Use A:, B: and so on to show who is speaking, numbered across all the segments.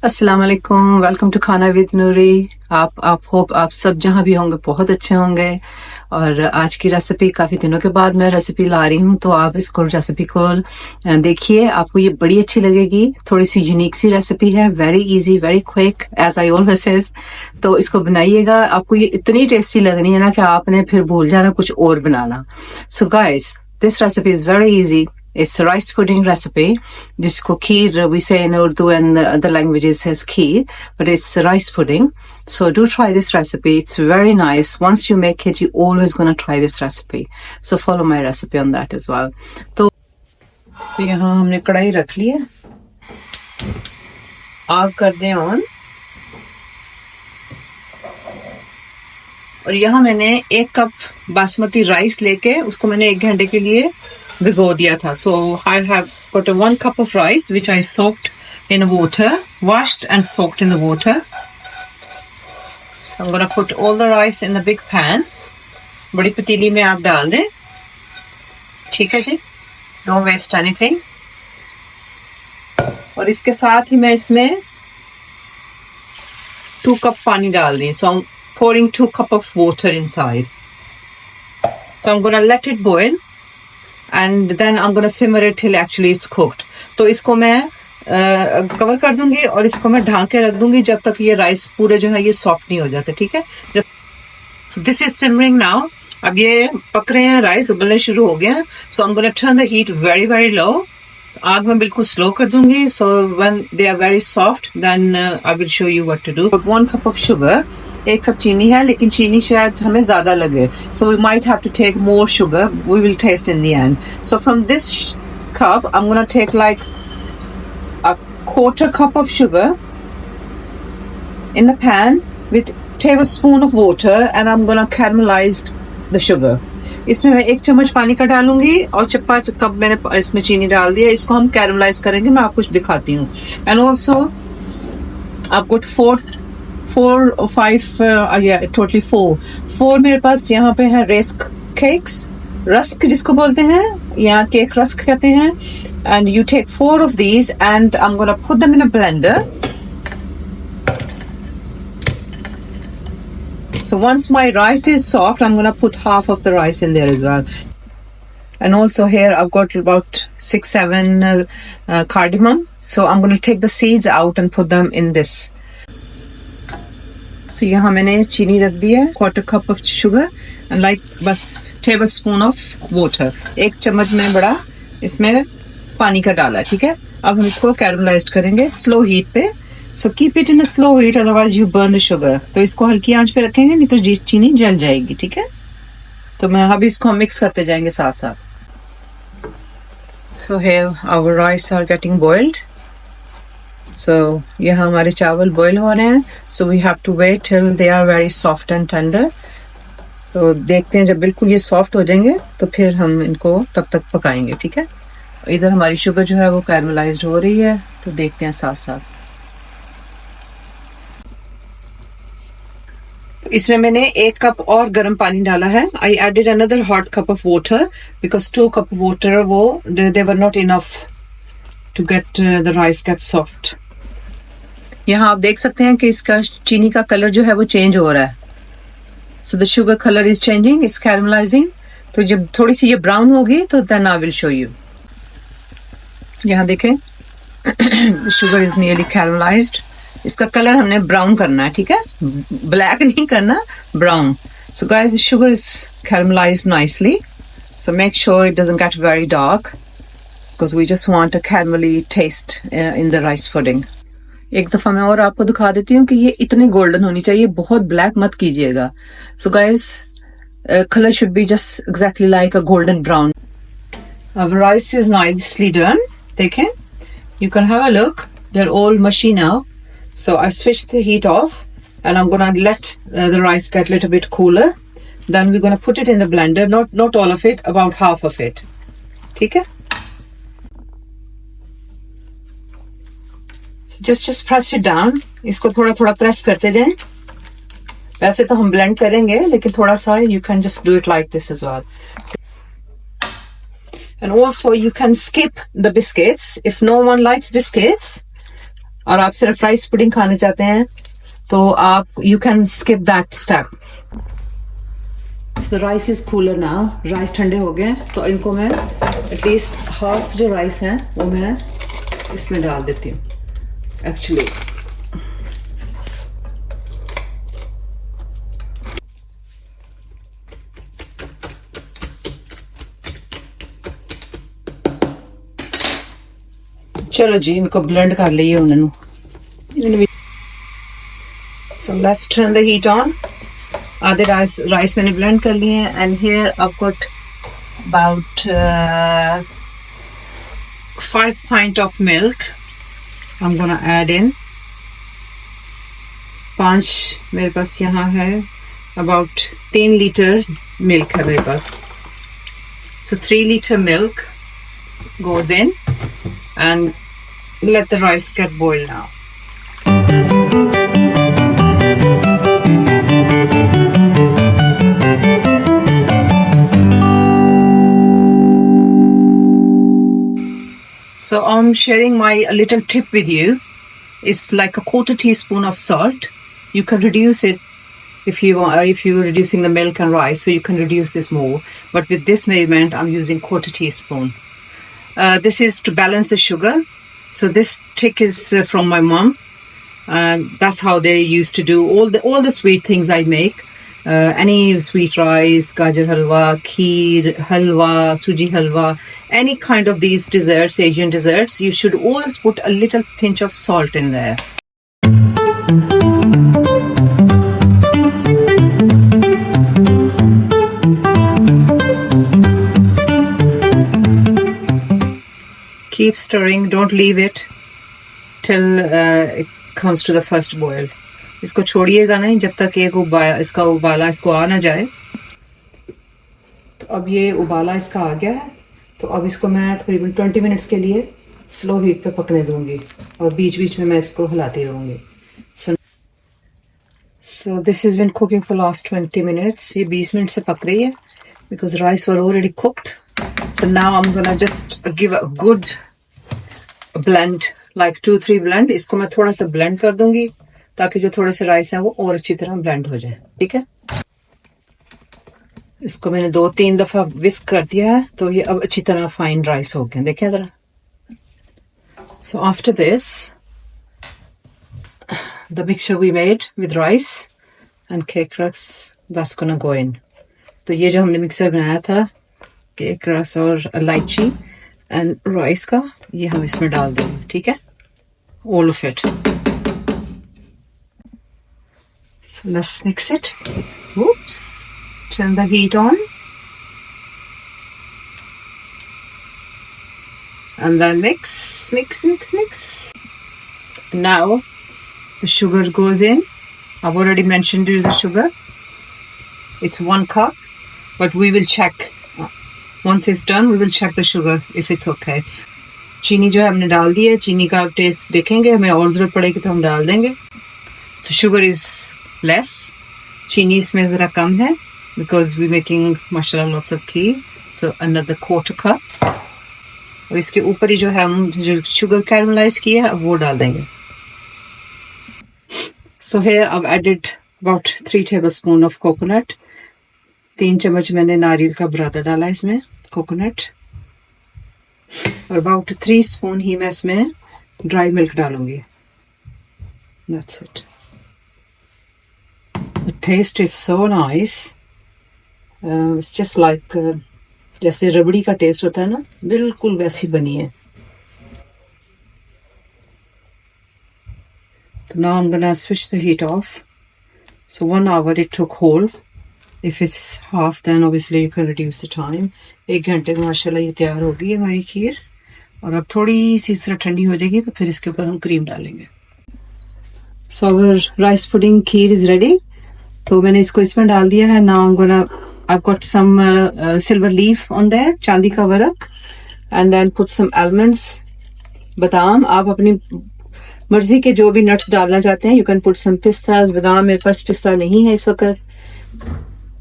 A: अस्सलाम वालेकुम, welcome to खाना विद नूरी। आप होप आप सब जहाँ भी होंगे बहुत अच्छे होंगे। और आज की रेसिपी काफ़ी दिनों के बाद मैं रेसिपी ला रही हूँ, तो आप इसको रेसिपी को देखिए, आपको ये बड़ी अच्छी लगेगी। थोड़ी सी यूनिक सी रेसिपी है, very easy, very quick, as I always says. तो इसको बनाइएगा, आपको ये इतनी टेस्टी लगनी है ना कि आपने फिर भूल जाना कुछ और बनाना। So guys, this recipe is very easy. It's a rice pudding recipe. जिसको खीर we say in Urdu and other languages says kheer, but it's a rice pudding. So do try this recipe. It's very nice. Once you make it, you're always going to try this recipe. So follow my recipe on that as well. तो यहाँ हमने कढ़ाई रख ली है, आग कर दें on. और यहाँ मैंने 1 कप बासमती राइस लेके उसको मैंने 1 घंटे के लिए भिगो दिया था। So I have got a 1 cup of rice which I soaked in water, washed and soaked in the water. I'm gonna put all the rice in the big pan. बड़ी पतीली में आप डाल दें, ठीक है जी, don't waste anything. और इसके साथ ही मैं इसमें 2 कप पानी डाल रही हूँ। So I'm pouring 2 cup of water inside. So I'm gonna let it boil and then I'm gonna simmer it till actually it's cooked. तो इसको मैं कवर कर दूंगी और इसको मैं ढांक के रख दूंगी जब तक ये राइस पूरे जो है ये सॉफ्ट नहीं हो जाते, ठीक है। So this is simmering now. अब ये पक रहे हैं, राइस उबलने शुरू हो गए हैं। So I'm gonna turn the heat very very low. आग में बिल्कुल स्लो कर दूंगी। So when they are very soft, then I will show you what to do. 1 cup of sugar. 1 cup चीनी है, लेकिन चीनी शायद हमें ज्यादा लगे, so we might have to take more sugar. We will taste in the end. So from this cup, I'm gonna take like a 1/4 cup of sugar in the pan with tablespoon of water, and I'm gonna caramelize the sugar. इसमें मैं 1 चम्मच पानी का डालूंगी और 5 cup मैंने इसमें चीनी डाल दिया। इसको हम कैरमलाइज करेंगे, मैं आपको दिखाती हूँ। And also I've got 4 or 5 yeah, totally 4 मेरे पास यहाँ पे है रस्क केक्स, रस्क जिसको बोलते हैं, यहाँ केक रस्क कहते हैं। and you take 4 of these and I'm gonna put them in a blender. So once my rice is soft, I'm gonna put half of the rice in there as well. And also here I've got about 6-7 cardamom, so I'm gonna take the seeds out and put them in this. So यहाँ मैंने चीनी रख दी है, 1/4 cup of sugar and like बस tablespoon of water. 1 चम्मच में बड़ा इसमें पानी का डाला, ठीक है। अब हम इसको कैरमलाइज करेंगे स्लो हीट पे। So keep it in a slow heat, otherwise you burn the sugar. तो इसको हल्की आंच पे रखेंगे, नहीं तो चीनी जल जाएगी, ठीक है। तो मैं अभी इसको मिक्स करते जाएंगे साथ साथ। So here our rice are getting boiled. So यहाँ हमारे चावल बॉईल हो रहे हैं। So we have to wait till they are very soft and tender. तो देखते हैं, जब बिल्कुल ये सॉफ्ट हो जाएंगे तो फिर हम इनको तब तक पकाएंगे, ठीक है। इधर हमारी शुगर जो है वो कैरमलाइज्ड हो रही है, तो देखते हैं साथ साथ। तो इसमें मैंने 1 कप और गर्म पानी डाला है। I added another hot cup of water because 2 cup of water वो they were not enough to get the rice get soft. यहाँ आप देख सकते हैं कि इसका चीनी का कलर जो है वो चेंज हो रहा है। So the sugar color is changing, it's caramelizing. तो जब थोड़ी सी ये ब्राउन होगी तो then I will show you. यहाँ देखें sugar is nearly caramelized. इसका कलर हमने ब्राउन करना है, ठीक है, ब्लैक नहीं करना, brown. So guys, the sugar is caramelized nicely. So make sure it doesn't get very dark because we just want a caramelly taste in the rice pudding. एक दफा मैं और आपको दिखा देती हूँ कि ये इतनी गोल्डन होनी चाहिए, बहुत ब्लैक मत कीजिएगा। So guys, color should be just exactly like a golden brown. Our rice is nicely done. देखें, you can have a look. They're all mushy now. So I switched the heat off and I'm gonna let the rice get a little bit cooler. Then we're gonna put it in the blender. Not all of it, about half of it. ठीक है? Just press it down. इसको थोड़ा थोड़ा press करते जाएं। वैसे तो हम ब्लेंड करेंगे, लेकिन थोड़ा सा you can just do it like this as well. And also you can skip the biscuits if no one likes biscuits. और आप सिर्फ राइस पुडिंग खाना चाहते हैं तो आप you can skip that step. So the rice is cooler now, rice ठंडे हो गए तो इनको मैं एटलीस्ट हाफ जो राइस है वो मैं इसमें डाल देती हूँ एक्चुअली। चलो जी इनको ब्लेंड कर लिए उन्होंने। So let's turn the heat on. आधे राइस मैंने ब्लेंड कर लिए हैं and here I got about 5 pint of milk. I'm gonna add in 5 मेरे पास यहाँ है about 3 लीटर मिल्क है मेरे पास। So 3 liter milk goes in and let the rice get boiled now. So I'm sharing my little tip with you. It's like a 1/4 teaspoon of salt. You can reduce it if you're reducing the milk and rice, so you can reduce this more. But with this measurement, I'm using 1/4 teaspoon. This is to balance the sugar. So this trick is from my mom. That's how they used to do all the sweet things I make. Any sweet rice, gajar halwa, kheer, halwa, suji halwa, any kind of these desserts, Asian desserts, you should always put a little pinch of salt in there. Keep stirring, don't leave it till it comes to the first boil. इसको छोड़िएगा नहीं जब तक इसका उबाला इसको आ ना जाए। तो अब ये उबाला इसका आ गया है तो अब इसको मैं तकरीबन 20 मिनट्स के लिए स्लो हीट पे पकने दूंगी और बीच बीच में मैं इसको हिलाती रहूंगी। So this has been cooking for last 20 minutes. ये 20 मिनट से पक रही है because rice were already cooked. So now I'm gonna just give a good blend, like 2-3 blend. इसको मैं थोड़ा सा blend कर दूंगी ताकि जो थोड़े से राइस है वो और अच्छी तरह ब्लेंड हो जाए। ठीक है, इसको मैंने 2-3 दफा विस्क कर दिया है तो ये अब अच्छी तरह फाइन राइस हो गए। देखिए जरा। So after this the mixture we made with rice and cake rusk that's gonna go in. तो ये जो हमने मिक्सर बनाया था केक रस और इलायची एंड राइस का, ये हम इसमें डाल देंगे। ठीक है, all of it. So let's mix it. Oops. Turn the heat on. And then mix, mix, mix, mix. Now the sugar goes in. I've already mentioned you the sugar. It's 1 cup, but we will check. Once it's done, we will check the sugar if it's okay. चीनी जो है हमने डाल दी है, चीनी का test देखेंगे, हमें और ज़रूरत पड़ेगी तो हम डाल देंगे। So sugar is less, चीनी इसमें ज़रा कम है because we making mashallah lots of kheer, so another 1/4 cup। और इसके ऊपर ही जो है हम जो शुगर कैरमलाइज किया है वो डाल देंगे। So here I've added about 3 tablespoon of coconut। 3 चम्मच मैंने नारियल का बुरादा डाला इसमें, कोकोनट। और about 3 स्पून ही मैं इसमें ड्राई मिल्क डालूंगी। That's it। The taste is so nice. It's just like जैसे रबड़ी का टेस्ट होता है ना, बिल्कुल वैसी बनी है। Now I'm gonna switch the heat off. So 1 hour it took whole. If it's half, then obviously you can reduce the time. 1 घंटे में माशाल्लाह ये तैयार हो गई है हमारी खीर। और अब थोड़ी सी इस तरह ठंडी हो जाएगी तो फिर इसके ऊपर हम क्रीम डालेंगे। So our rice pudding kheer is ready. तो मैंने इसको इसमें डाल दिया है। Now I'm gonna, I've got some silver leaf on there, चांदी का work, and then put some almonds, बादाम। आप अपनी मर्जी के जो भी नट्स डालना चाहते हैं, you can put some pistas, बादाम। मेरे पास पिस्ता नहीं है इस वक्त।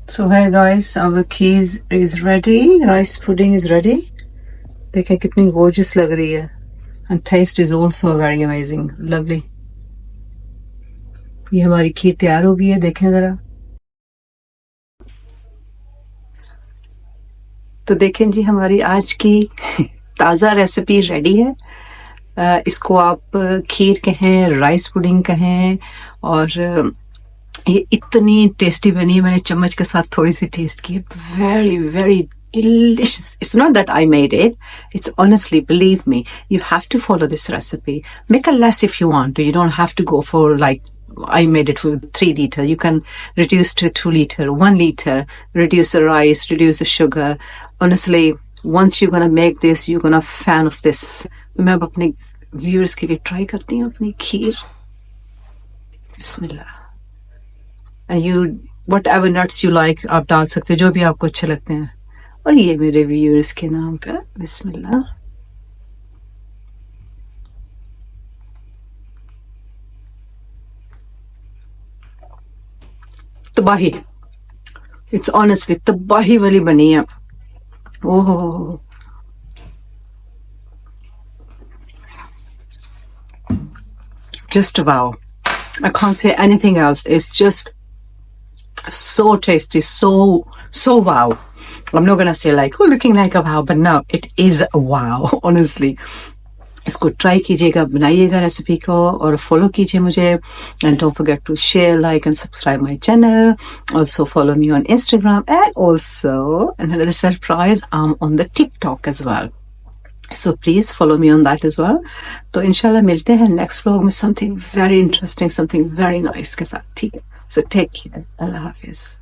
A: So hey guys, our kheer is ready, rice pudding is ready। देखें कितनी gorgeous लग रही है, and taste is also very amazing, lovely. ये हमारी खीर तैयार हो गई है, देखें जरा। तो देखें जी, हमारी आज की ताज़ा रेसिपी रेडी है। इसको आप खीर कहें, राइस पुडिंग कहें, और ये इतनी टेस्टी बनी है। मैंने चम्मच के साथ थोड़ी सी टेस्ट की, very very delicious. It's not that I made it. It's honestly, believe me, you have to follow this recipe. Make a less if you want to. You don't have to go for like I made it for 3 liter. You can reduce to 2 liter, 1 liter. Reduce the rice, reduce the sugar. Honestly, once you're gonna make this, you're gonna fan of this. तो मैं अब अपने viewers के लिए try करती हूँ अपनी खीर। बिस्मिल्लाह। And you whatever nuts you like आप डाल सकते हो, जो भी आपको अच्छे लगते हैं। और ये मेरे व्यूअर्स के नाम का, बिस्मिल्लाह। तबाही, इट्स ऑनेस्टली तबाही वाली बनी है। ओह, just wow. I can't say anything else. It's just so tasty, so wow. I'm not gonna say like, oh, looking like a wow, but no, it is a wow, honestly. इसको try कीजिएगा, बनाइएगा recipe को, और follow कीजिए मुझे, and don't forget to share, like and subscribe my channel. Also follow me on Instagram, and also another surprise, I'm on the TikTok as well. So please follow me on that as well. तो इंशाल्लाह मिलते हैं next vlog में something very interesting, something very nice के साथ, ठीक है? So take care. अल्लाह हाफिज.